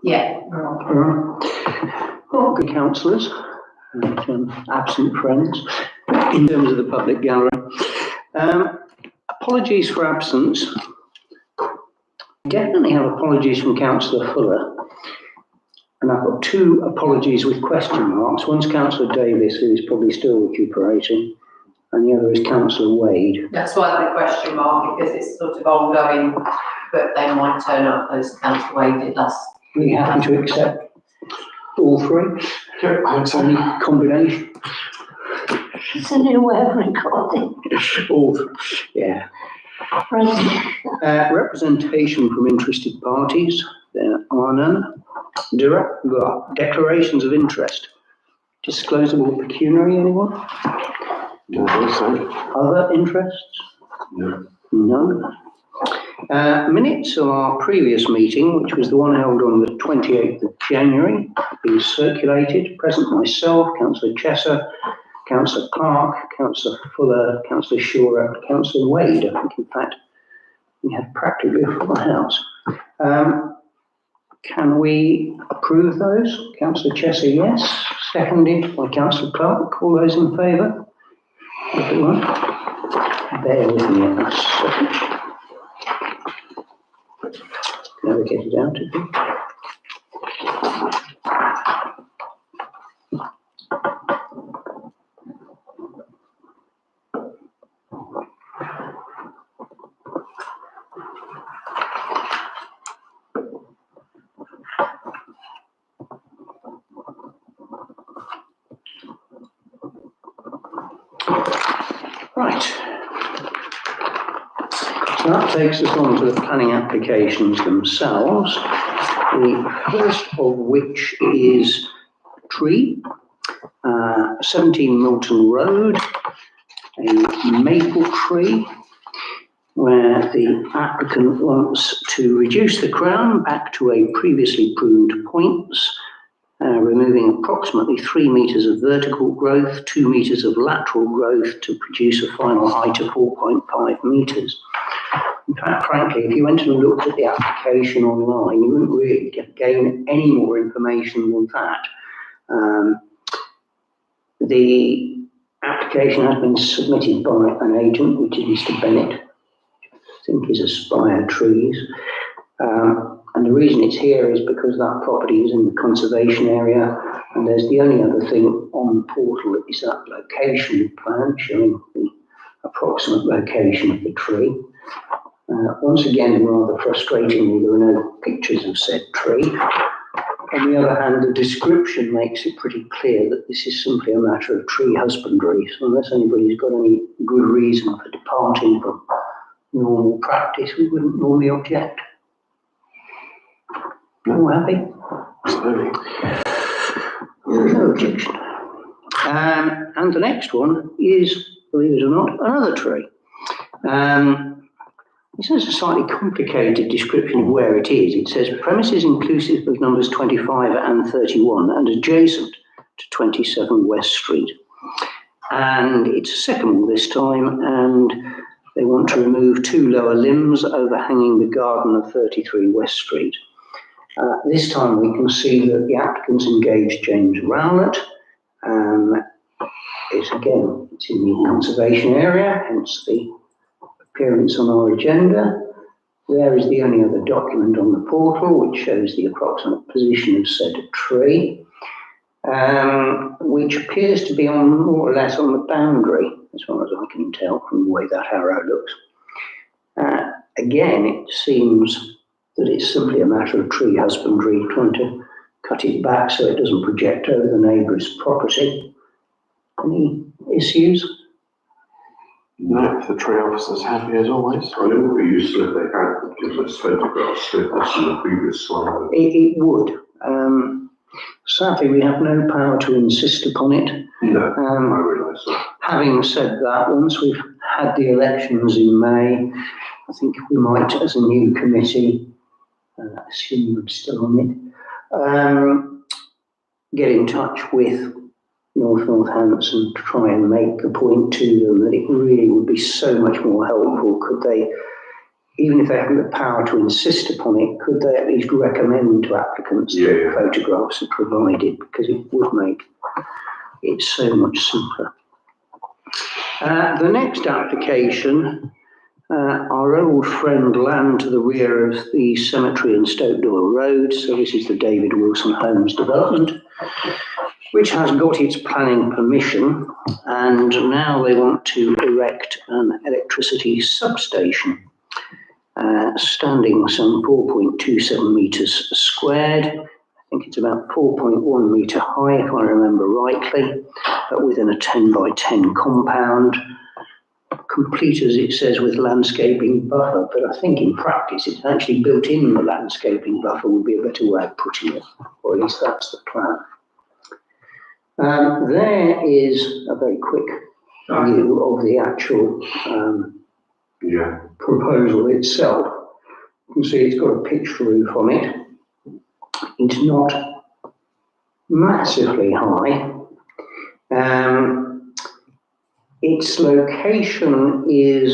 Yeah. Okay, councillors and absent friends in terms of the public gallery. Apologies for absence. Definitely have apologies from Councillor Fuller. And I've got two apologies with question marks. One's Councillor Davis, who is probably still recuperating, and the other is Councillor Wade. That's why the question mark, because it's sort of ongoing, but they might turn up as Councillor Wade did last. Are you happy to accept all three? Yeah, I would say. Any combination? It's a new way of recording. All, yeah. Representation from interested parties. There are none. Declarations of interest. Disclosable pecuniary, anyone? No, I would say. Other interests? No. None. Minutes of our previous meeting, which was the one held on the 28th of January, have been circulated. Present myself, Councillor Chesser, Councillor Clark, Councillor Fuller, Councillor Shura, Councillor Wade. I think, in fact, we have practically a full house. Can we approve those? Councillor Chesser, yes. Seconded by Councillor Clark. All those in favour? Everyone? Bear with me a second. Never get it out of you. Right. So that takes us on to the planning applications themselves. The first of which is Tree, 17 Milton Road, a maple tree, where the applicant wants to reduce the crown back to a previously pruned points, removing approximately 3 metres of vertical growth, 2 metres of lateral growth to produce a final height of 4.5 metres. In fact, frankly, if you went and looked at the application online, you wouldn't really gain any more information than that. The application has been submitted by an agent, which is Mr. Bennett, I think is Aspire Trees. And the reason it's here is because that property is in the conservation area, and there's the only other thing on the portal is that location plan showing the approximate location of the tree. Once again, and rather frustratingly, there are no pictures of said tree. On the other hand, the description makes it pretty clear that this is simply a matter of tree husbandry. So unless anybody's got any good reason for departing from normal practice, we wouldn't normally object. All happy? Absolutely. No objection. And the next one is, believe it or not, another tree. This is a slightly complicated description of where it is. It says premises inclusive of numbers 25 and 31 and adjacent to 27 West Street. And it's a second one this time, and they want to remove 2 lower limbs overhanging the garden of 33 West Street. This time we can see that the applicants engaged James Rowlett. It's in the conservation area, hence the appearance on our agenda. There is the only other document on the portal which shows the approximate position of said tree, which appears to be on more or less on the boundary, as far as I can tell from the way that arrow looks. Again, it seems that it's simply a matter of tree husbandry, trying to cut it back so it doesn't project over the neighbour's property. Any issues? No, the tree officer's happy as always. I think it would be useful if they had given us photographs with this in the previous slide. It would. Sadly, we have no power to insist upon it. No, I realise that. Having said that, once we've had the elections in May, I think we might, as a new committee, assume you're still on it, get in touch with Northampton to try and make the point to them that it really would be so much more helpful could they even if they haven't the power to insist upon it, could they at least recommend to applicants that Yeah. photographs are provided, because it would make it so much simpler. The next application, our old friend land to the rear of the cemetery in Stoke Doyle Road. So this is the David Wilson Homes development, which has got its planning permission, and now they want to erect an electricity substation, standing some 4.27 metres squared. I think it's about 4.1 metre high, if I remember rightly, but within a 10 by 10 compound, complete, as it says, with landscaping buffer. But I think in practice it's actually built in the landscaping buffer would be a better way of putting it, or at least that's the plan. There is a very quick view of the actual Yeah. proposal itself. You can see it's got a pitched roof on it. It's not massively high. Its location is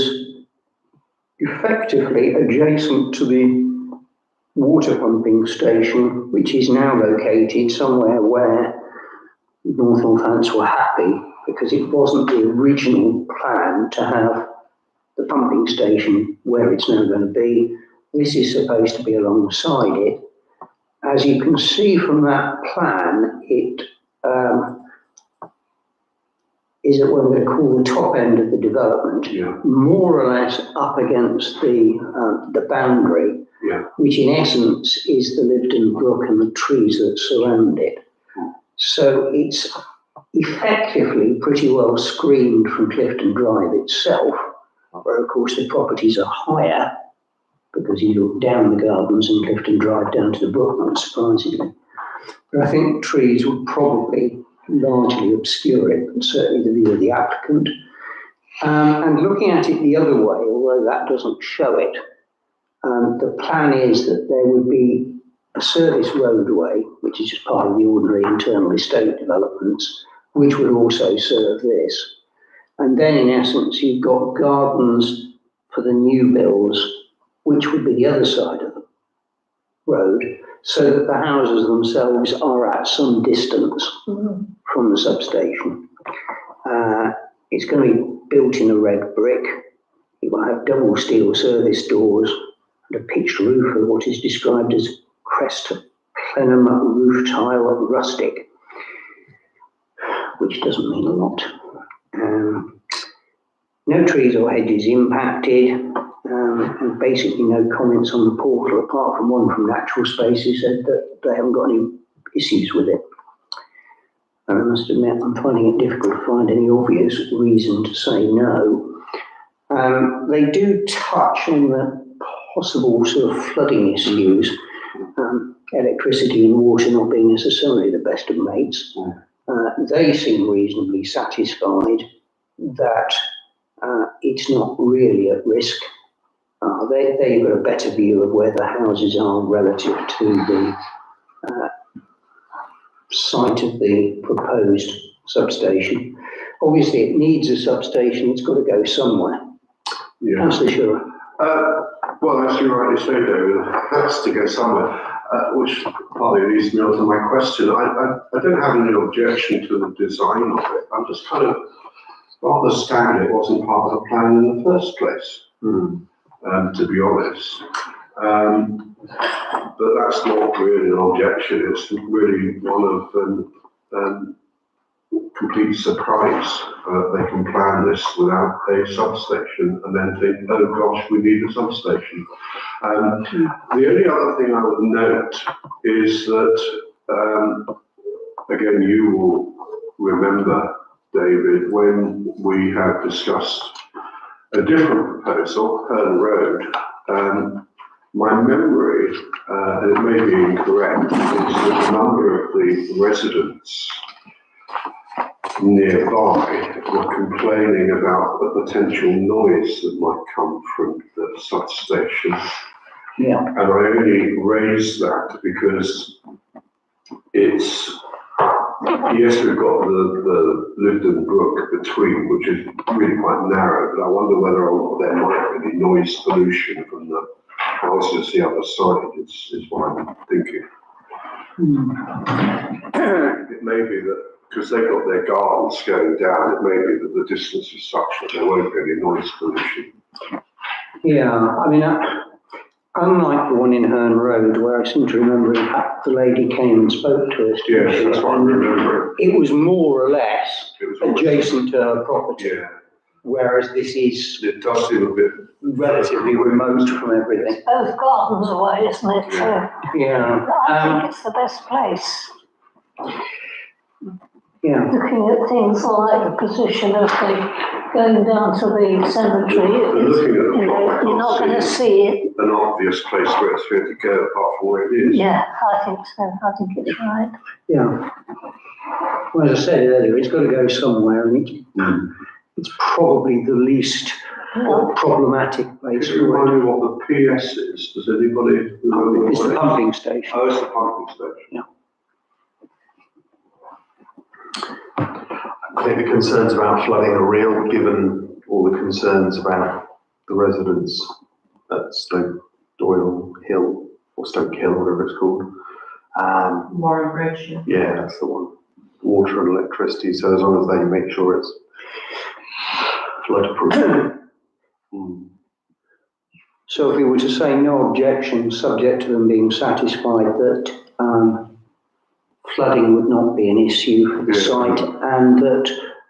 effectively adjacent to the water pumping station, which is now located somewhere where North Northants were happy, because it wasn't the original plan to have the pumping station where it's now going to be. This is supposed to be alongside it. As you can see from that plan, it is at what I'm going to call the top end of the development, Yeah. more or less up against the boundary, Yeah. which in essence is the Lyveden Brook and the trees that surround it. So it's effectively pretty well screened from Clifton Drive itself, where of course the properties are higher, because you look down the gardens and Clifton Drive down to the brook, not surprisingly. But I think trees would probably largely obscure it, but certainly the view of the applicant. And looking at it the other way, although that doesn't show it, the plan is that there would be a service roadway, which is just part of the ordinary internal estate developments, which would also serve this. And then in essence, you've got gardens for the new builds, which would be the other side of the road, so that the houses themselves are at some distance from the substation. It's going to be built in a red brick. It will have double steel service doors and a pitched roof of what is described as crest plenum roof tile rustic, which doesn't mean a lot. No trees or hedges impacted, and basically no comments on the portal, apart from one from Natural Spaces said that they haven't got any issues with it. And I must admit, I'm finding it difficult to find any obvious reason to say no. They do touch on the possible sort of flooding issues, electricity and water not being necessarily the best of mates. They seem reasonably satisfied that it's not really at risk. They've got a better view of where the houses are relative to the site of the proposed substation. Obviously, it needs a substation. It's got to go somewhere. Yeah. Councillor Shearer. Well, as you rightly say, David, it has to go somewhere, which partly leads me on to my question. I don't have any objection to the design of it. I'm just kind of rather staggered it wasn't part of the plan in the first place, to be honest. But that's not really an objection. It's really one of complete surprise that they can plan this without a substation and then think, oh gosh, we need a substation. The only other thing I would note is that, again, you will remember, David, when we had discussed a different proposal, Herne Road, my memory, and it may be incorrect, is that a number of the residents nearby were complaining about the potential noise that might come from the substation. Yeah. And I only raise that because it's Yes, we've got the Lyveden Brook between, which is really quite narrow, but I wonder whether or not there might be noise pollution from the houses the other side, is what I'm thinking. It may be that, because they've got their gardens going down, it may be that the distance is such that there won't be any noise pollution. Yeah, I mean, unlike the one in Herne Road, where I seem to remember, in fact, the lady came and spoke to us. Yes, that's what I remember. It was more or less It was always- adjacent to her property, Yeah, whereas this is it does seem a bit. relatively remote from everything. Both gardens away, isn't it? So Yeah, I think it's the best place. yeah, Looking at things like the position of the going down to the cemetery, it's, Looking at the you know, plot, you're not going to see it. An obvious place where it's going to go apart from where it is. Yeah, I think so. I think it's right. yeah. Well, as I said earlier, it's got to go somewhere, and it's probably the least problematic place Can you for it. remind me what the PS is? Does anybody remember? It's what the it is? pumping station. Oh, it's the pumping station. I think the concerns about flooding are real, given all the concerns about the residents at Stoke Doyle Hill, or Stoke Hill, whatever it's called. Warren Bridge. Yeah. Yeah, that's the one. Water and electricity, so as long as they make sure it's flood-proof. So if we were to say no objection, subject to them being satisfied that flooding would not be an issue for the Yeah. site, and that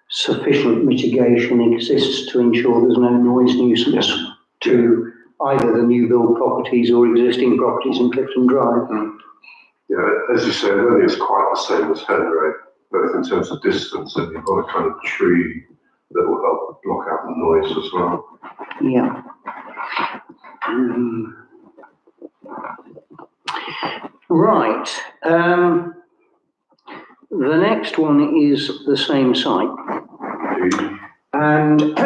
sufficient mitigation exists to ensure there's no noise nuisance to either the new build properties or existing properties in Clifton Drive. Yeah, as you say, I don't think it's quite the same as Henry, both in terms of distance, and you've got a kind of tree that will help block out the noise as well. Yeah. Right. The next one is the same site. And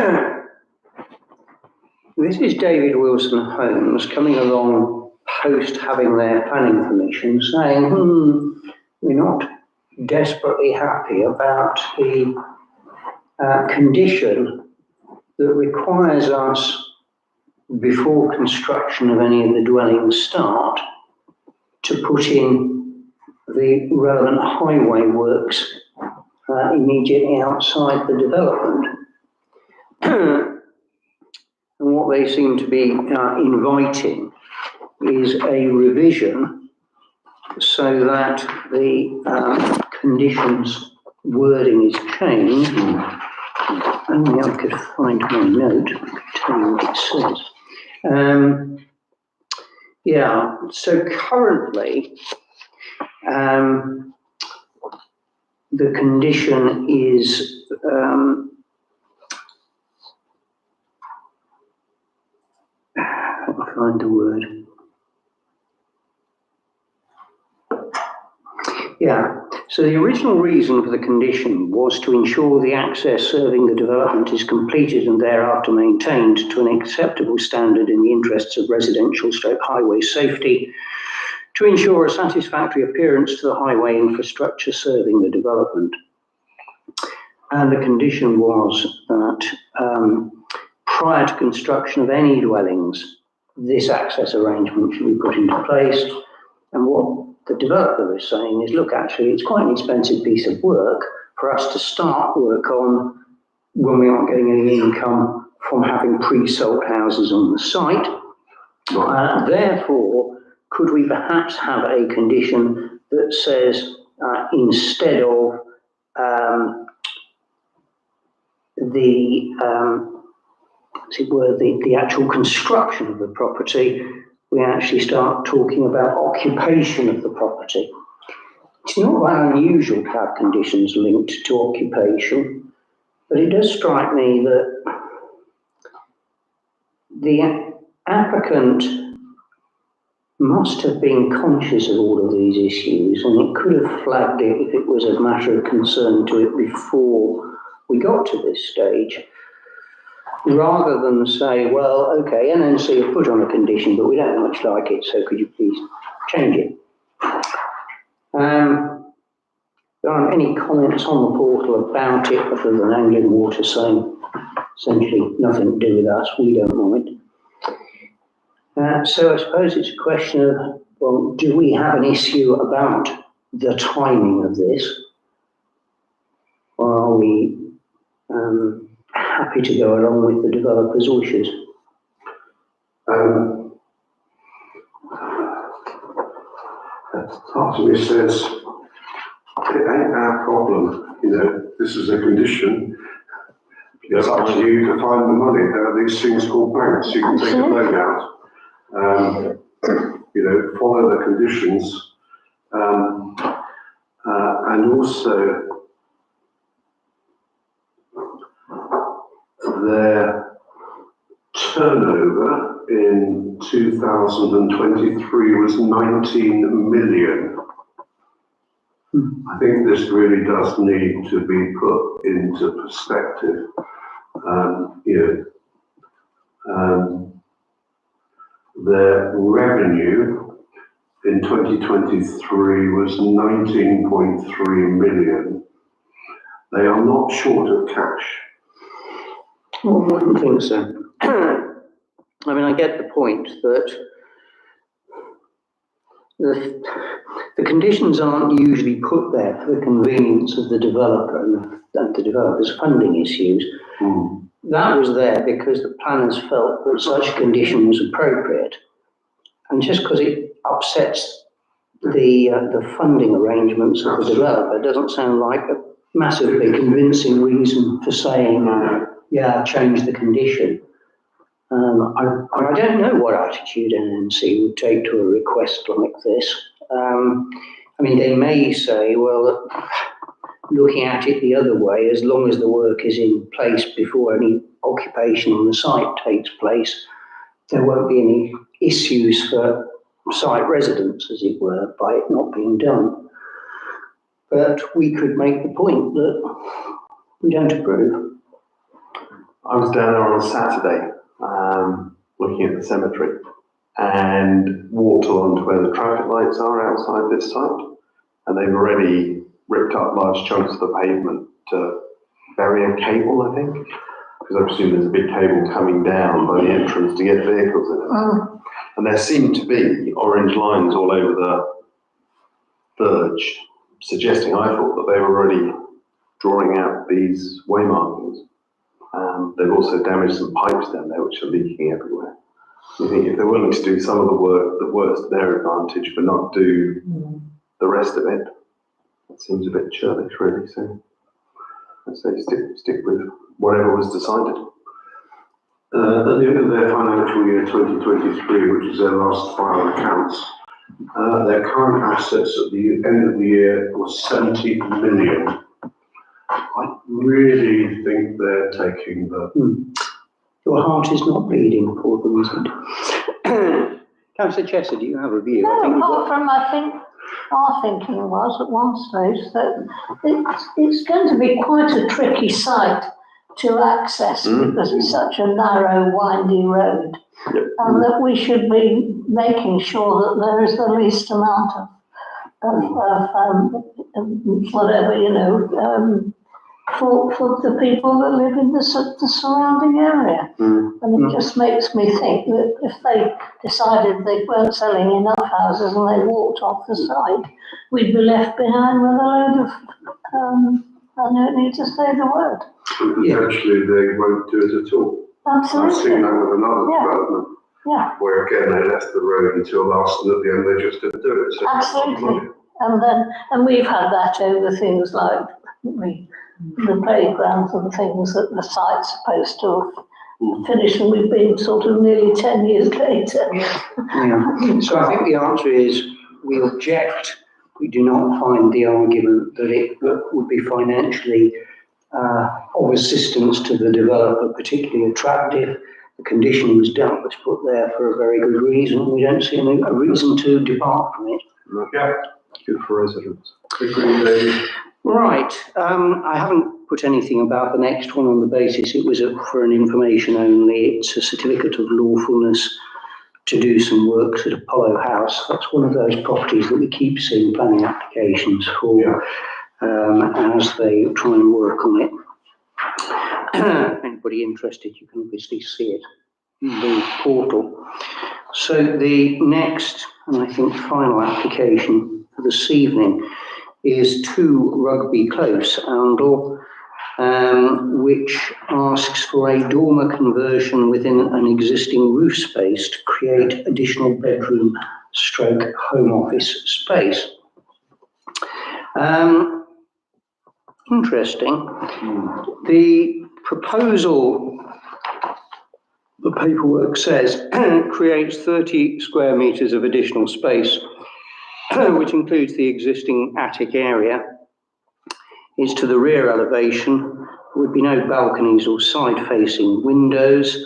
this is David Wilson Holmes coming along post having their planning permission, saying, we're not desperately happy about the condition that requires us, before construction of any of the dwellings start, to put in the relevant highway works immediately outside the development. And what they seem to be inviting is a revision so that the conditions wording is changed. If only I could find my note, I could tell you what it says. Yeah, so currently, the condition is, I'll find the word. Yeah, so the original reason for the condition was to ensure the access serving the development is completed and thereafter maintained to an acceptable standard in the interests of residential / highway safety, to ensure a satisfactory appearance to the highway infrastructure serving the development. And the condition was that prior to construction of any dwellings, this access arrangement should be put into place. And what the developer is saying is, look, actually, it's quite an expensive piece of work for us to start work on when we aren't getting any income from having pre-sold houses on the site. Therefore, could we perhaps have a condition that says, instead of the actual construction of the property, we actually start talking about occupation of the property. It's not that unusual to have conditions linked to occupation, but it does strike me that the applicant must have been conscious of all of these issues, and it could have flagged it if it was a matter of concern to it before we got to this stage, rather than say, well, okay, NNC have put on a condition, but we don't much like it, so could you please change it? I'm any comments on the portal about it other than Anglian Water saying essentially nothing to do with us, we don't mind. So I suppose it's a question of, well, do we have an issue about the timing of this? Or are we happy to go along with the developer's wishes? Part of me says, it ain't our problem, you know, this is a condition. It's up to you to find the money. There are these things called banks, you can take a loan out. You know, follow the conditions. And also, their turnover in 2023 was 19 million. I think this really does need to be put into perspective. Their revenue in 2023 was 19.3 million. They are not short of cash. Well, I wouldn't think so. I mean, I get the point that the conditions aren't usually put there for the convenience of the developer and the developer's funding issues. That was there because the planners felt that such a condition was appropriate. And just because it upsets the funding arrangements of the developer doesn't sound like a massively convincing reason for saying, yeah, change the condition. I don't know what attitude NNC would take to a request like this. I mean, they may say, well, looking at it the other way, as long as the work is in place before any occupation on the site takes place, there won't be any issues for site residents, as it were, by it not being done. But we could make the point that we don't approve. I was down there on a Saturday, looking at the cemetery, and walked along to where the traffic lights are outside this site, and they've already ripped up large chunks of the pavement to bury a cable, I think, because I presume there's a big cable coming down by the entrance to get vehicles in it. And there seemed to be orange lines all over the verge, suggesting, I thought, that they were already drawing out these way markings. They've also damaged some pipes down there, which are leaking everywhere. I think if they're willing to do some of the work that works to their advantage, but not do the rest of it, that seems a bit churlish, really. So I'd say stick with whatever was decided. At the end of their financial year 2023, which is their last final accounts, their current assets at the end of the year was 70 million. I really think they're taking the... Your heart is not bleeding for them, is it? Councillor Chester, do you have a view? No, apart from, I think, our thinking was at one stage that it's going to be quite a tricky site to access because it's such a narrow, windy road. And that we should be making sure that there is the least amount of whatever, you know, for the people that live in the surrounding area. And it just makes me think that if they decided they weren't selling enough houses and they walked off the site, we'd be left behind with a load of, I don't need to say the word. Potentially they won't do it at all. Absolutely. I've seen that with another development. Yeah. Where again, they left the road until last, and at the end they just didn't do it. So absolutely. And we've had that over things like the playgrounds and things that the site's supposed to have finished, and we've been sort of nearly 10 years later. Yeah. So I think the answer is we object. We do not find the argument that it would be financially of assistance to the developer particularly attractive. The condition was put there for a very good reason. We don't see a reason to depart from it. Yeah, Good for residents. agree, David. Right. I haven't put anything about the next one on the basis it was for an information only. It's a certificate of lawfulness to do some works at Apollo House. That's one of those properties that we keep seeing planning applications for. as they try and work on it. Anybody interested, you can obviously see it in the portal. So the next, and I think final application for this evening is 2 Rugby Close, Oundle, which asks for a dormer conversion within an existing roof space to create additional bedroom stroke home office space. Interesting. The proposal, the paperwork says, creates 30 square metres of additional space, which includes the existing attic area. Is to the rear elevation. There would be no balconies or side-facing windows.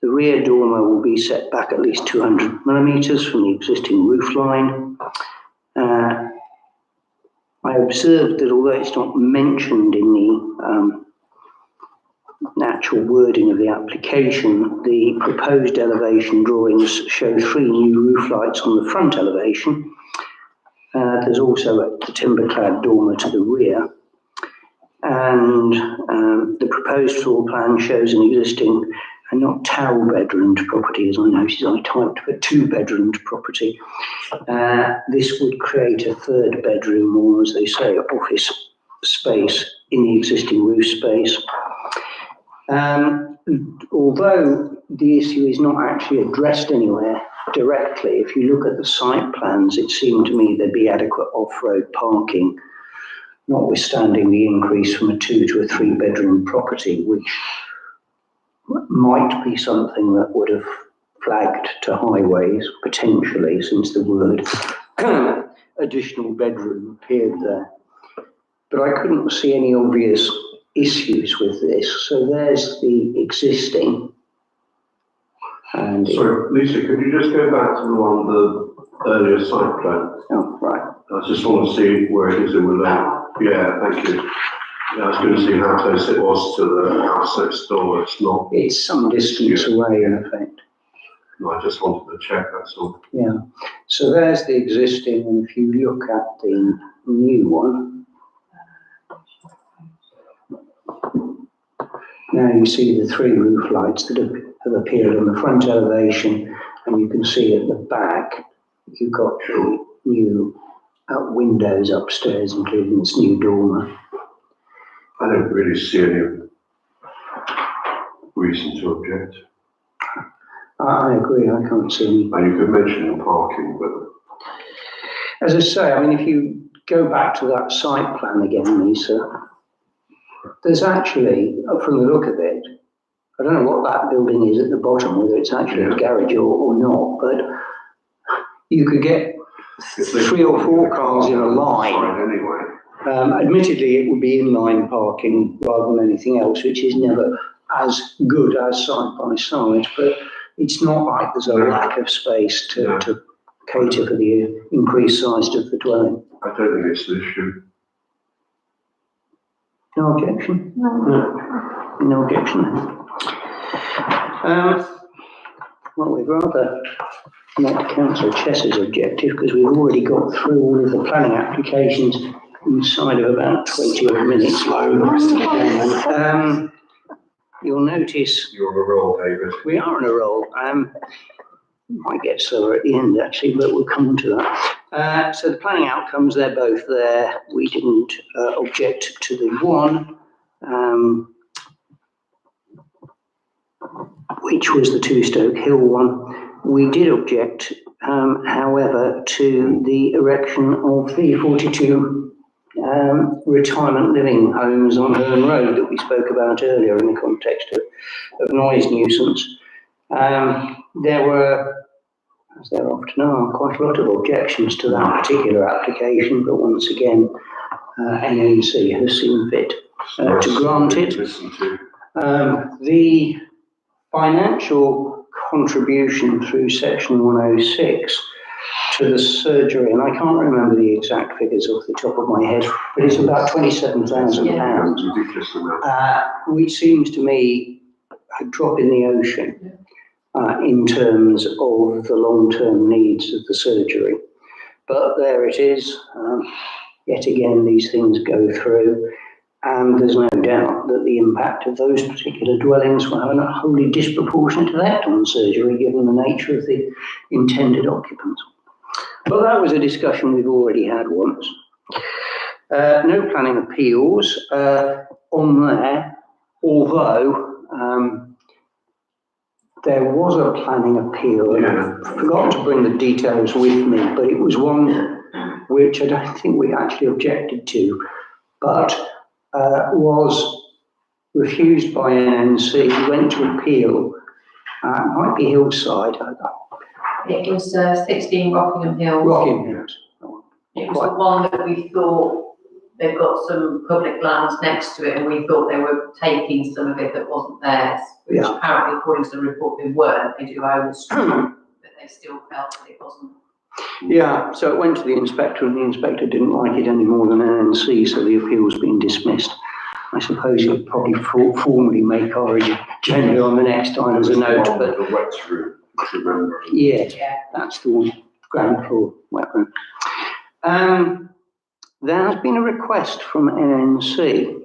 The rear dormer will be set back at least 200 millimetres from the existing roof line. I observed that although it's not mentioned in the actual wording of the application, the proposed elevation drawings show 3 new roof lights on the front elevation. There's also a timber-clad dormer to the rear. And the proposed floor plan shows an existing, and not towel-bedroomed property, as I noticed, I typed, but 2-bedroomed property. This would create a 3rd bedroom, or as they say, office space in the existing roof space. Although the issue is not actually addressed anywhere directly, if you look at the site plans, it seemed to me there'd be adequate off-road parking, notwithstanding the increase from a 2 to a 3-bedroom property, which might be something that would have flagged to highways, potentially, since the word additional bedroom appeared there. But I couldn't see any obvious issues with this. So there's the existing. And Sorry, Lisa, could you just go back to the earlier site plan? oh, right. I just want to see where it is in relation. Yeah, thank you. Yeah, I was going to see how close it was to the house next door. It's not. It's some distance away, in effect. No, I just wanted to check, that's all. Yeah. So there's the existing, and if you look at the new one, now you see the 3 roof lights that have appeared on the front elevation, and you can see at the back, you've got the new windows upstairs, including this new dormer. I don't really see any reason to object. I agree, I can't see any. And you could mention the parking, but As I say, I mean, if you go back to that site plan again, Lisa, there's actually, from the look of it, I don't know what that building is at the bottom, whether it's actually a garage or not, but you could get 3 or 4 cars in a line. Anyway. Admittedly, it would be inline parking rather than anything else, which is never as good as side by side, but it's not like there's a lack of space to cater for the increased size of the dwelling. I don't think it's an issue. No objection? No. No objection. Well, we'd rather not cancel Chess's objective because we've already got through all of the planning applications inside of about 20 odd minutes. You'll notice You're on a roll, David. we are on a roll. Might get slower at the end actually, but we'll come on to that. So the planning outcomes, they're both there. We didn't object to the one, which was the 2 Stoke Hill one. We did object, however, to the erection of the 42 retirement living homes on Herne Road that we spoke about earlier in the context of noise nuisance. There were, as there often are, quite a lot of objections to that particular application, but once again, NNC has seen fit to grant it. The financial contribution through section 106 to the surgery, and I can't remember the exact figures off the top of my head, but it's about £27,000, Ridiculous amount. which seems to me a drop in the ocean in terms of the long-term needs of the surgery. But there it is. yet again, these things go through, and there's no doubt that the impact of those particular dwellings will have a wholly disproportionate effect on surgery, given the nature of the intended occupants. But that was a discussion we've already had once. No planning appeals on there, although there was a planning appeal, and I forgot to bring the details with me, but it was one which I don't think we actually objected to, but was refused by NNC, went to appeal, might be Hillside. It was 16 Rockingham Hill. Rockingham. It was the one that we thought they've got some public lands next to it, and we thought they were taking some of it that wasn't theirs, which apparently, according to the report, they weren't. They do own the street, but they still felt that it wasn't. Yeah, so it went to the inspector, and the inspector didn't like it any more than NNC, so the appeal's been dismissed. I suppose you'll probably formally make our agenda on the next time as a note, but The wet room, remember. yeah, that's the one, ground floor wet room. There has been a request from NNC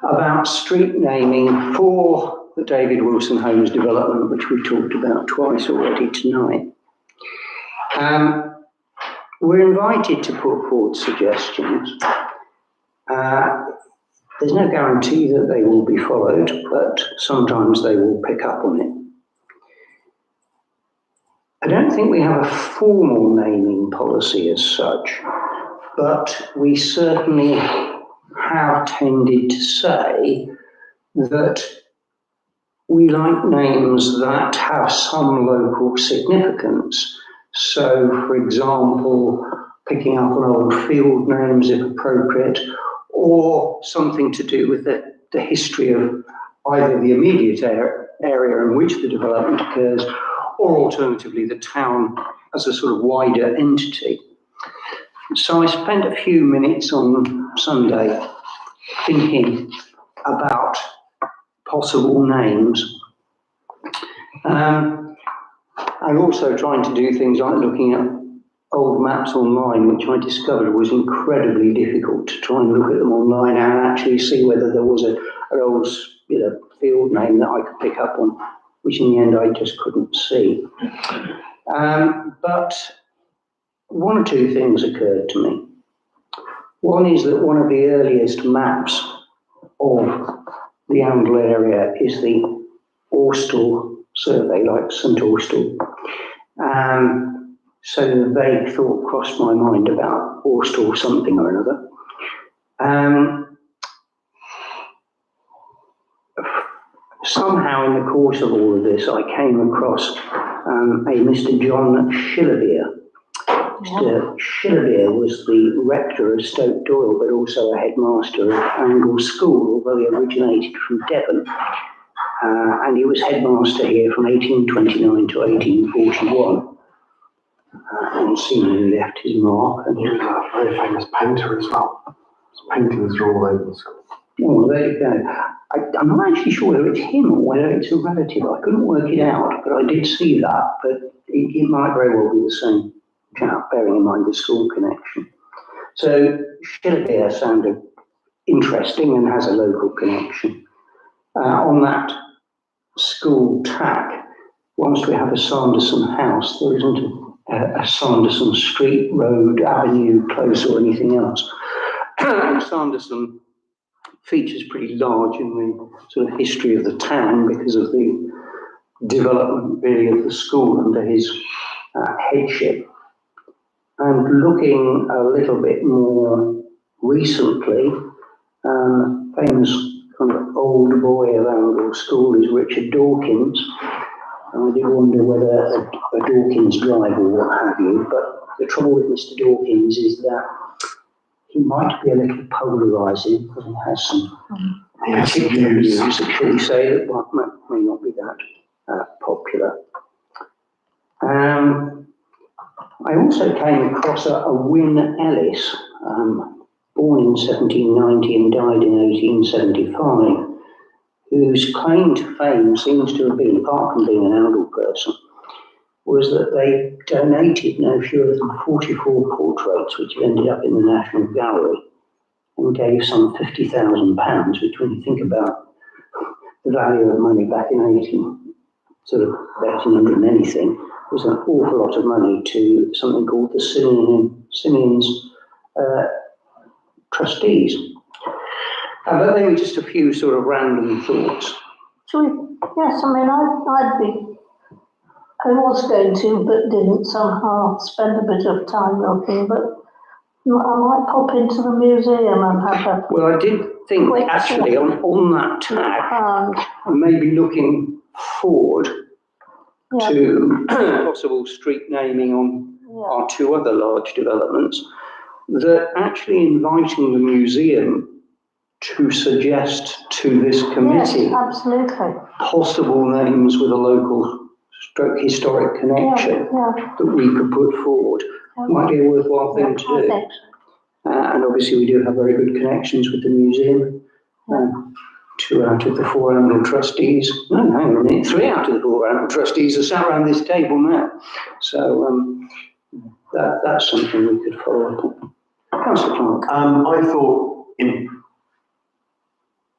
about street naming for the David Wilson Homes development, which we talked about twice already tonight. We're invited to put forward suggestions. There's no guarantee that they will be followed, but sometimes they will pick up on it. I don't think we have a formal naming policy as such, but we certainly have tended to say that we like names that have some local significance. So, for example, picking up on old field names if appropriate, or something to do with the history of either the immediate area in which the development occurs, or alternatively the town as a sort of wider entity. So I spent a few minutes on Sunday thinking about possible names. I'm also trying to do things like looking at old maps online, which I discovered was incredibly difficult to try and look at them online and actually see whether there was an old field name that I could pick up on, which in the end I just couldn't see. But one or two things occurred to me. One is that one of the earliest maps of the Oundle area is the Austell survey, like St Austell. So the vague thought crossed my mind about Austell something or another. Somehow in the course of all of this, I came across a Mr. John Shillerbeer. Mr. Shillerbeer was the rector of Stoke Doyle, but also a headmaster of Angle School, although he originated from Devon. And he was headmaster here from 1829 to 1841. And seemingly left his mark. And He was a very famous painter as well. His paintings are all over the school. Oh, there you go. I'm not actually sure whether it's him or whether it's a relative. I couldn't work it out, but I did see that. But it might very well be the same chap, bearing in mind the school connection. So Shillerbeer sounded interesting and has a local connection. On that school tack, whilst we have a Sanderson house, there isn't a Sanderson street, road, avenue, close or anything else. Sanderson features pretty large in the sort of history of the town because of the development really of the school under his headship. And looking a little bit more recently, famous kind of old boy of Angle School is Richard Dawkins. And I do wonder whether a Dawkins drive or what have you, but the trouble with Mr. Dawkins is that he might be a little polarising because he has some particular views, shall we say, that may not be that popular. I also came across a Wynne Ellis, born in 1790 and died in 1875, whose claim to fame seems to have been, apart from being an Oundle person, was that they donated no fewer than 44 portraits, which ended up in the National Gallery, and gave some £50,000, which when you think about the value of money back in 1800 and anything, was an awful lot of money to something called the Simeon's trustees. But they were just a few sort of random thoughts. So, yes, I mean, I was going to, but didn't somehow spend a bit of time looking, but I might pop into the museum and have a Well, I did think Wait, actually on that tag, maybe looking forward yeah, to possible street naming on yeah, our two other large developments, that actually inviting the museum to suggest to this committee yes, absolutely. possible names with a local historic connection Yeah, that we could put forward might be a worthwhile thing to I do. think so. And obviously we do have very good connections with the museum. 2 out of the 4 annual trustees, no, hang on a minute, 3 out of the 4 annual trustees are sat around this table now. So that's something we could follow up on. Councillor Clark. I thought in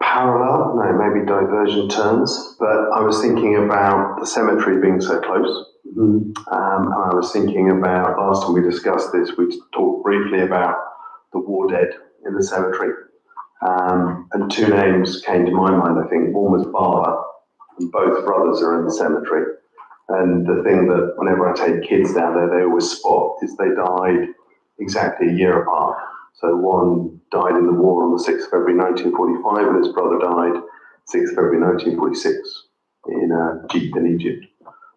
parallel, no, maybe divergent terms, but I was thinking about the cemetery being so close. And I was thinking about, last time we discussed this, we talked briefly about the war dead in the cemetery. And 2 names came to my mind, I think. One was Barber, and both brothers are in the cemetery. And the thing that whenever I take kids down there, they always spot is they died exactly a year apart. So one died in the war on the 6th of February 1945, and his brother died 6th of February 1946 in Jeep in Egypt.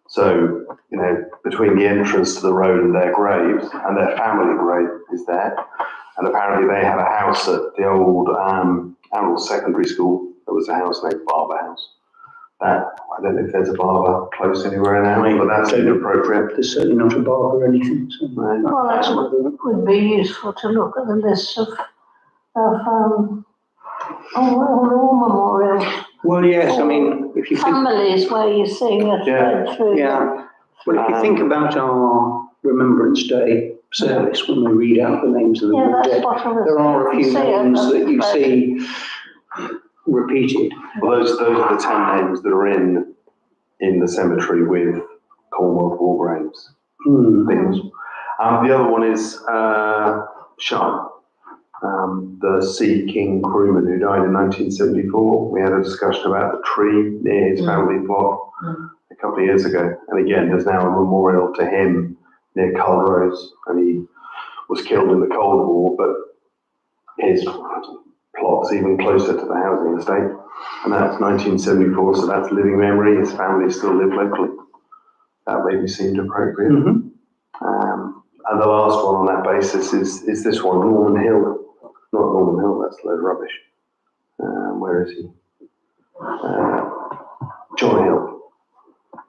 So, you know, between the entrance to the road and their graves, and their family grave is there, and apparently they had a house at the old Arundel Secondary School. There was a house named Barber House. I don't know if there's a barber close anywhere now, but that's inappropriate. There's certainly not a barber or anything. So Well, it would be useful to look at the list of war memorials. Well, yes, I mean, if you think, Families where you're seeing a thread through. yeah, well, if you think about our Remembrance Day service, when we read out the names of the Yeah, that's dead, what I was. there are a few names that you see repeated. Well, those are the 10 names that are in the cemetery with Commonwealth War graves. Things. The other one is Sean, the Sea King crewman who died in 1974. We had a discussion about the tree near his family plot a couple of years ago. And again, there's now a memorial to him near Culrose, and he was killed in the Cold War, but his plot's even closer to the housing estate. And that's 1974, so that's living memory. His family still live locally. That maybe seemed appropriate. And the last one on that basis is this one, Norman Hill. Not Norman Hill, that's a load of rubbish. Where is he? John Hill,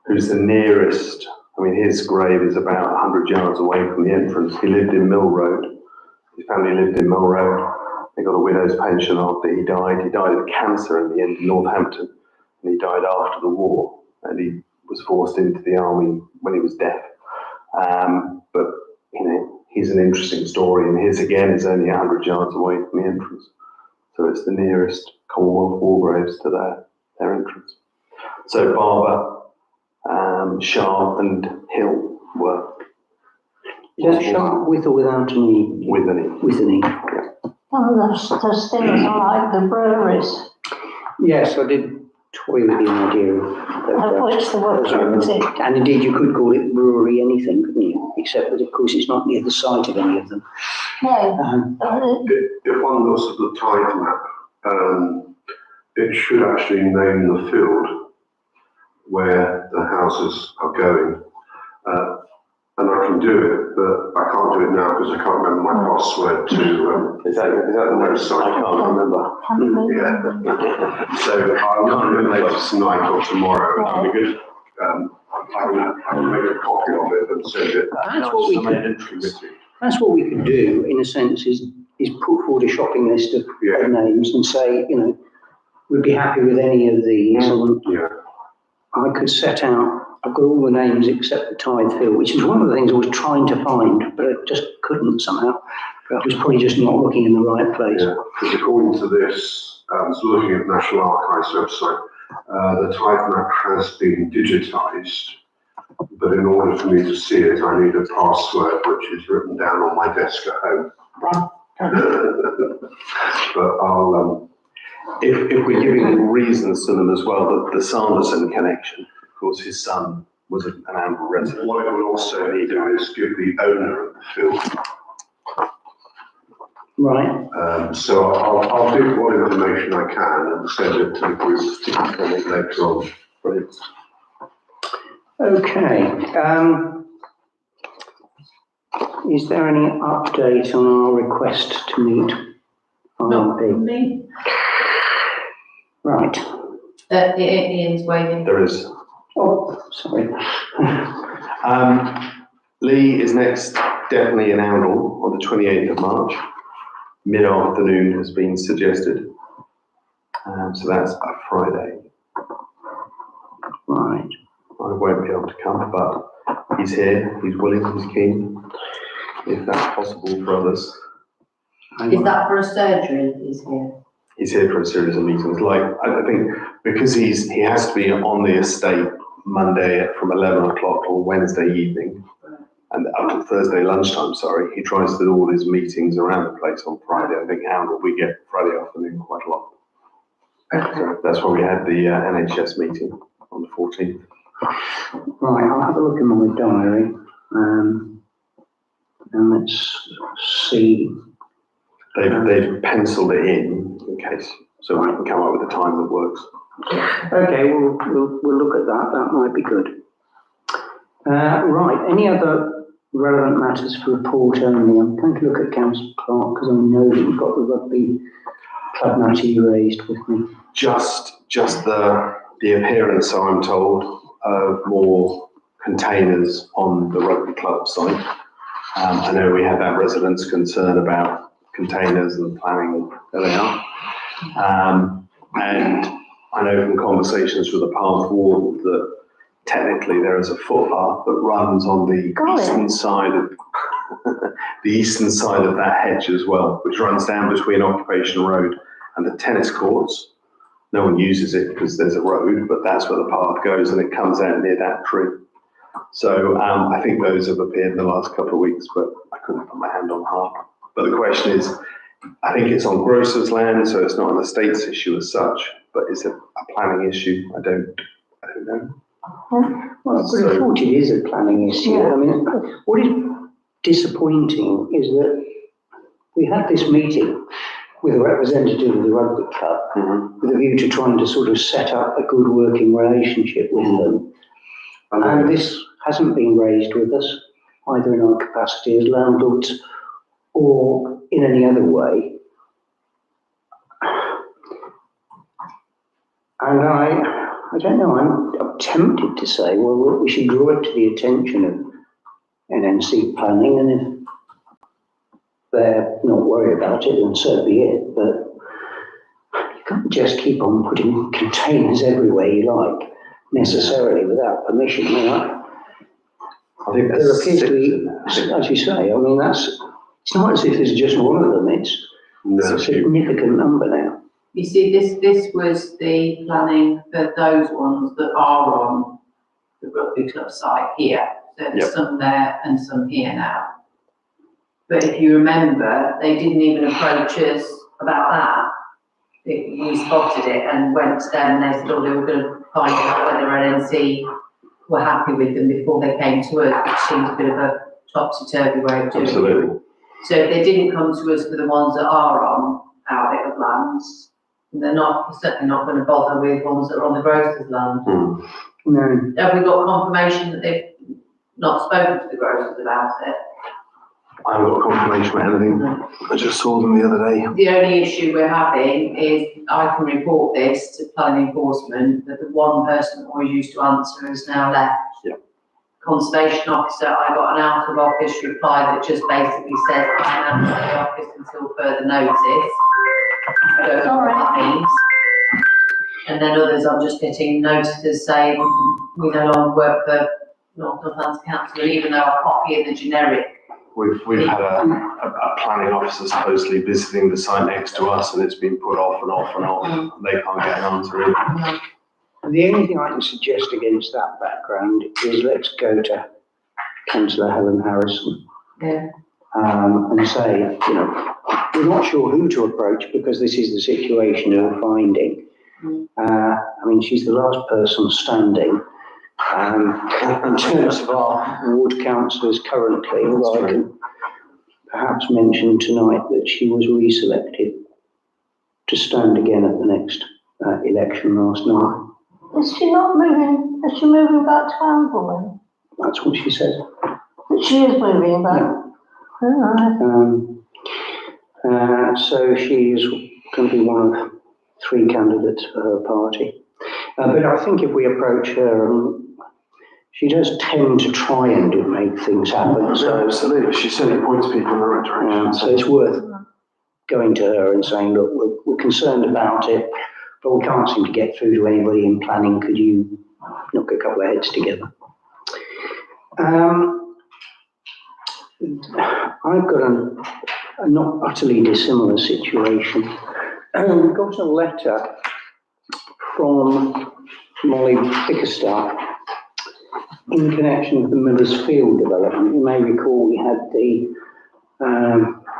who's the nearest. I mean, his grave is about 100 yards away from the entrance. He lived in Mill Road. His family lived in Mill Road. They got a widow's pension after he died. He died of cancer in the end in Northampton, and he died after the war. And he was forced into the army when he was deaf. But you know, he's an interesting story, and his again is only 100 yards away from the entrance. So it's the nearest Commonwealth war graves to their entrance. So Barber, Sharp and Hill were. Is that Sharp with or without an E? With an E. With an E. Oh, there's things like the breweries, Yes, I did toy with the idea of which there were plenty. and indeed you could call it brewery anything, couldn't you? Except that of course it's not near the site of any of them. No, If one looks at the tide map, it should actually name the field where the houses are going. And I can do it, but I can't do it now because I can't remember my password to. Is that the website? I can't remember. Yeah. So I'll not do it later tonight or tomorrow. That'll be good. I'll make a copy of it and send it. That's what we could do, in a sense, is put forward a shopping list of names and say, you know, we'd be happy with any of these. Yeah. I could set out I've got all the names except the Tithe Hill, which is one of the things I was trying to find, but I just couldn't somehow. I was probably just not looking in the right place. Yeah, because according to this, I was looking at National Archives website, the tithe map has been digitised, but in order for me to see it, I need a password which is written down on my desk at home. But I'll, If we're giving reasons to them as well, the Sanderson connection, of course, his son was an Amble resident. what it will also need to do is give the owner of the field. Right. So I'll dig what information I can and send it to the group to comment later on. Brilliant. Okay. Is there any update on our request to meet Not RMP? me. Right. Ian's waving. There is. Oh, sorry. Lee is next, definitely in Oundle on the 28th of March. Mid-afternoon has been suggested. So that's a Friday. Right. I won't be able to come, but he's here, he's willing, he's keen, if that's possible for others. Is that for a surgery he's here? He's here for a series of meetings. Like, I think because he has to be on the estate Monday from 11 o'clock till Wednesday evening and up to Thursday lunchtime, he tries to do all his meetings around the place on Friday. I think Oundle, we get Friday afternoon quite a lot. So that's why we had the NHS meeting on the 14th. Right, I'll have a look in my diary. And let's see. They've penciled it in case, so we can come up with a time that works. Okay, we'll look at that. That might be good. Right, any other relevant matters for report only? I'm going to look at Councillor Clark because I know that you've got the rugby club matter you raised with me. Just the appearance, so I'm told, of more containers on the rugby club site. I know we had that residents' concern about containers and planning, there they are. And I know from conversations with the path warden that technically there is a footpath that runs on the eastern side of the eastern side of that hedge as well, which runs down between Occupation Road and the tennis courts. No one uses it because there's a road, but that's where the path goes and it comes out near that tree. So I think those have appeared in the last couple of weeks, but I couldn't put my hand on heart. But the question is, I think it's on Grocer's land, so it's not an estates issue as such, but is it a planning issue? I don't know. Well, I thought it is a planning issue. Yeah. I mean, what is disappointing is that we had this meeting with a representative of the rugby club with a view to trying to sort of set up a good working relationship with them. And this hasn't been raised with us, either in our capacity as landlords or in any other way. And I don't know, I'm tempted to say, well, we should draw it to the attention of NNC planning, and if they're not worried about it, then so be it. But you can't just keep on putting containers everywhere you like, necessarily without permission. I think There appears to be, as you say, I mean, it's not as if there's just one of them, it's a significant number now. You see, this was the planning for those ones that are on the rugby club site here. So there's some there and some here now. But if you remember, they didn't even approach us about that. We spotted it and went to them and they said, oh, they were going to find out whether NNC were happy with them before they came to us, which seems a bit of a topsy-turvy way of doing it. Absolutely. So if they didn't come to us for the ones that are on our bit of lands, they're certainly not going to bother with ones that are on the grocer's land. No. Have we got confirmation that they've not spoken to the grocers about it? I haven't got confirmation of anything. I just saw them the other day. The only issue we're having is I can report this to planning enforcement that the one person that always used to answer has now left. Yeah. Conservation officer, I got an out of office reply that just basically says I am out of the office until further notice. I don't know what that means. And then others, I'm just getting notices saying we no longer work for North Northampton Council, even though I copy the generic. We've had a planning officer supposedly visiting the site next to us, and it's been put off and off and off. They can't get an answer either. The only thing I can suggest against that background is let's go to Councillor Helen Harrison. Yeah. And say, you know, we're not sure who to approach because this is the situation we're finding. I mean, she's the last person standing. In terms of our ward councillors currently, although I can perhaps mention tonight that she was reselected to stand again at the next election last night. Is she not moving, is she moving back to Anvil That's what she said. then? She is moving back? Yeah. So she is going to be one of 3 candidates for her party. But I think if we approach her, she does tend to try and make things happen. So absolutely, she certainly points people in the right direction. so it's worth going to her and saying, look, we're concerned about it, but we can't seem to get through to anybody in planning. Could you knock a couple of heads together? I've got a not utterly dissimilar situation. We got a letter from Molly Bickerstaff in connection with the Millers Field development. You may recall we had the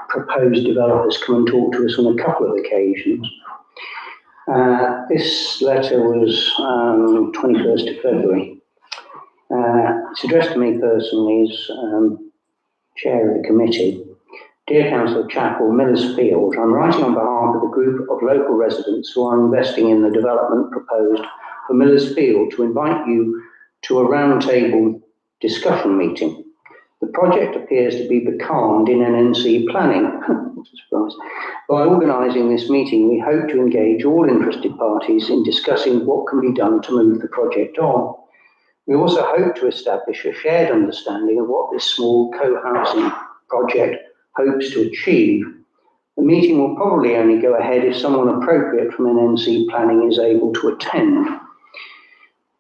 proposed developers come and talk to us on a couple of occasions. This letter was 21st of February. It's addressed to me personally as chair of the committee. Dear Councillor Chappell, Millers Field, I'm writing on behalf of a group of local residents who are investing in the development proposed for Millers Field to invite you to a roundtable discussion meeting. The project appears to be becalmed in NNC planning. What a surprise. By organising this meeting, we hope to engage all interested parties in discussing what can be done to move the project on. We also hope to establish a shared understanding of what this small co-housing project hopes to achieve. The meeting will probably only go ahead if someone appropriate from NNC planning is able to attend.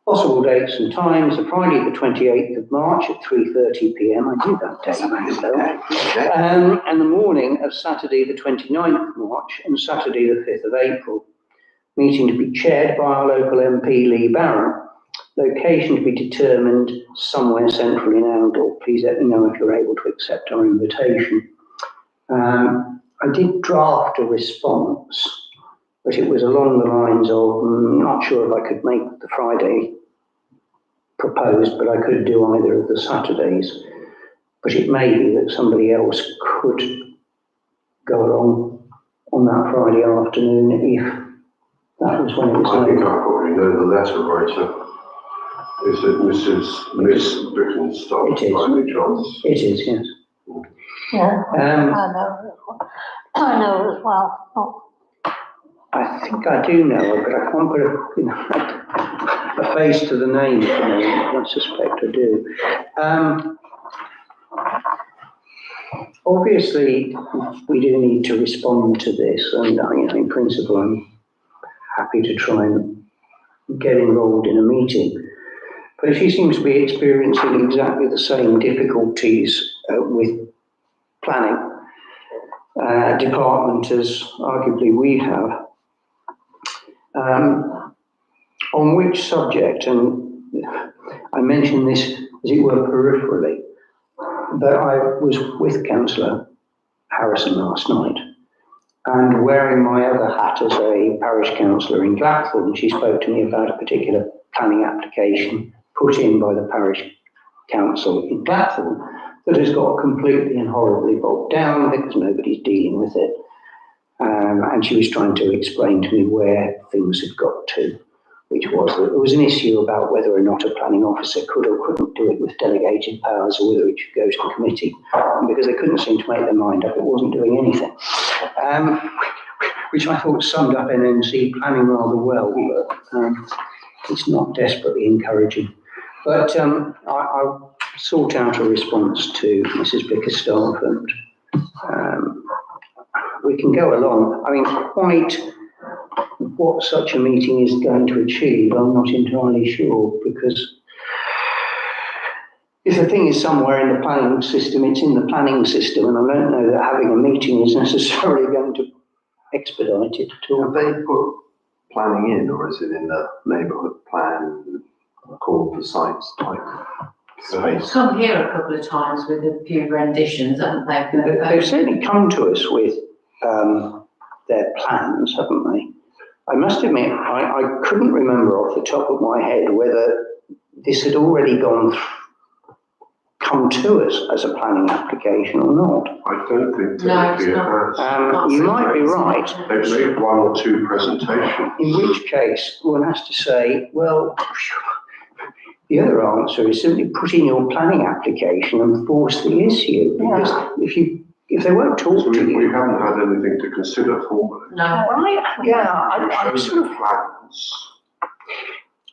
Possible dates and times are Friday the 28th of March at 3:30 p.m. I knew that date. And the morning of Saturday the 29th of March and Saturday the 5th of April. Meeting to be chaired by our local MP Lee Barron. Location to be determined somewhere central in Oundle. Please let me know if you're able to accept our invitation. I did draft a response, but it was along the lines of, not sure if I could make the Friday proposed, but I could do either of the Saturdays. But it may be that somebody else could go along on that Friday afternoon if that was when it was I think made. I probably know the letter writer. Is it Miss Bickerstaff It is. by any chance? It is, yes. Yeah, I know as well. Oh, I think I do know her, but I can't put a face to the name at the moment. I suspect I do. Obviously, we do need to respond to this, and in principle, I'm happy to try and get involved in a meeting. But she seems to be experiencing exactly the same difficulties with planning department as arguably we have. On which subject, and I mention this as it were peripherally, but I was with Councillor Harrison last night, and wearing my other hat as a parish councillor in Blackthorn, she spoke to me about a particular planning application put in by the parish council in Blackthorn that has got completely and horribly bogged down because nobody's dealing with it. And she was trying to explain to me where things had got to, which was that there was an issue about whether or not a planning officer could or couldn't do it with delegated powers, or whether it should go to the committee. And because they couldn't seem to make their mind up, it wasn't doing anything. Which I thought summed up NNC planning rather well, but it's not desperately encouraging. But I'll sort out a response to Mrs. Bickerstaff, and we can go along. I mean, quite what such a meeting is going to achieve, I'm not entirely sure, because if the thing is somewhere in the planning system, it's in the planning system, and I don't know that having a meeting is necessarily going to expedite it at all. Have they put planning in, or is it in the neighbourhood plan, called for sites type space? Come here a couple of times with a few renditions, haven't they? They've certainly come to us with their plans, haven't they? I must admit, I couldn't remember off the top of my head whether this had already come to us as a planning application or not. I don't think No, technically it's it not. has. You might be right, They've made one or two presentations. in which case one has to say, well, the other answer is simply put in your planning application and force the issue. Because if they won't talk So to we you. haven't had anything to consider formally. No, Right, yeah, I'm Shows sort of, the plans.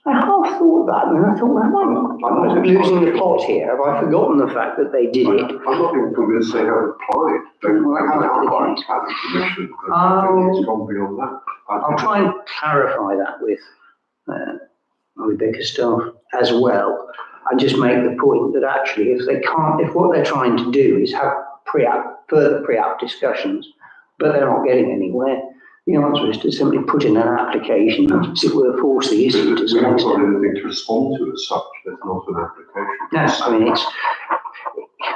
I half thought that, and then I thought, am I losing the plot here? Have I forgotten the fact that they did it? I'm not even convinced they have applied. They haven't outlined planning permission. I think it's gone beyond that. I'll try and clarify that with Rebecca staff as well, and just make the point that actually if what they're trying to do is have further pre-app discussions, but they're not getting anywhere, the answer is to simply put in an application, as it were, force the issue to We some haven't got extent. anything to respond to as such. There's not an application. No, I mean, it's,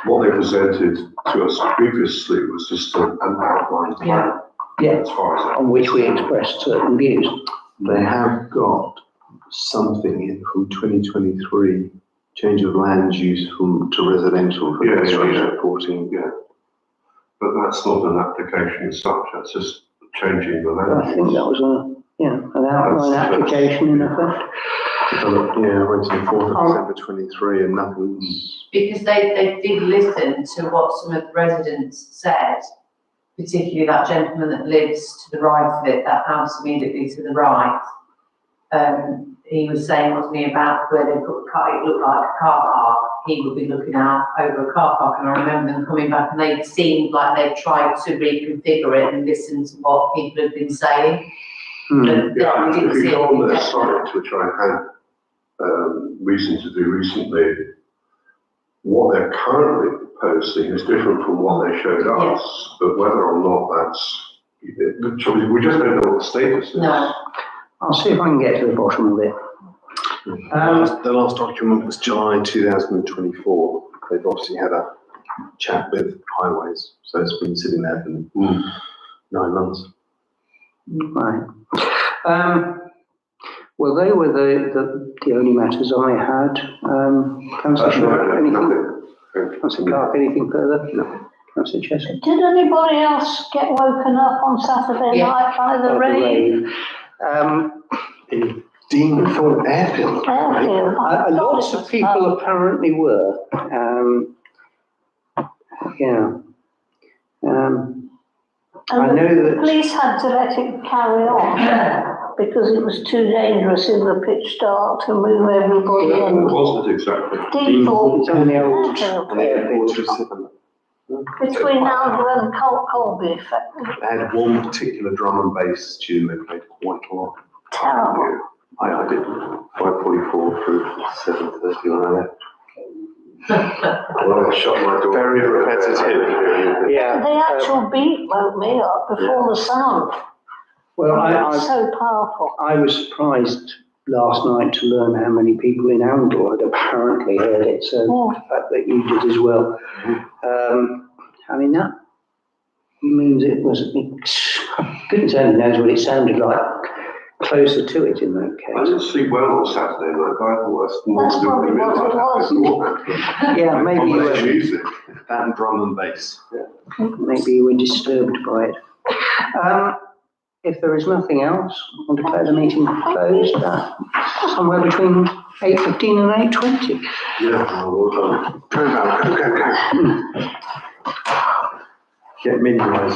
What they presented to us previously was just an outline plan, yeah, as far as that. on which we expressed certain views. They have got something in from 2023, change of land use to residential for Yeah, construction yeah. reporting, yeah. But that's not an application as such, that's just changing the I land think use. that was an outline application in effect. Yeah, went to the 4th of December 23 and nothing's. because they did listen to what some of the residents said, particularly that gentleman that lives to the right of it, that house immediately to the right. He was saying, wasn't he, about where they put the car, it looked like a car park. He would be looking out over a car park, and I remember them coming back and they seemed like they tried to reconfigure it and listen to what people had been saying. But then we Yeah, didn't if you see go on anything their definite. site, which I had reason to do recently, what they're currently posting is different from what they showed us, but whether or not that's, we just don't know what the status is. No, I'll see if I can get to the bottom of it. The last document was July 2024. They've obviously had a chat with Highways, so it's been sitting there for 9 months. Right. Well, they were the only matters I had. Councillor Short, anything? Councillor Clark, anything further? No. Councillor Cheshire? Did anybody else get woken up on Saturday Yeah. night by the rain? In Deanthorne Airfield. Airfield. Lots of people apparently were. Yeah. I And know the that- police had to let it carry on because it was too dangerous in the pitch dark to move everybody What in. was it exactly? Default It's on the old Airfield. Between Alder and Colby, effectively. They had one particular drum and bass tune they played quite a lot. Terrible. I did 5:44 through 7:30 when I left. Well, I shut my door. Very repetitive. Yeah. The actual beat woke me up before the sound. Well, It's so powerful. I was surprised last night to learn how many people in Oundle had apparently heard it, so Yeah. the fact that you did as well. I mean, that means it was, goodness only knows what it sounded like closer to it in that I case. didn't sleep well on Saturday night, but I thought that's more That's to do with probably the what it was. middle. Yeah, maybe you were, Music. That and drum and bass. maybe you were disturbed by it. If there is nothing else, I'll declare the meeting closed at somewhere between 8:15 and 8:20. Yeah, well done. Go, Val, go. Get midnight.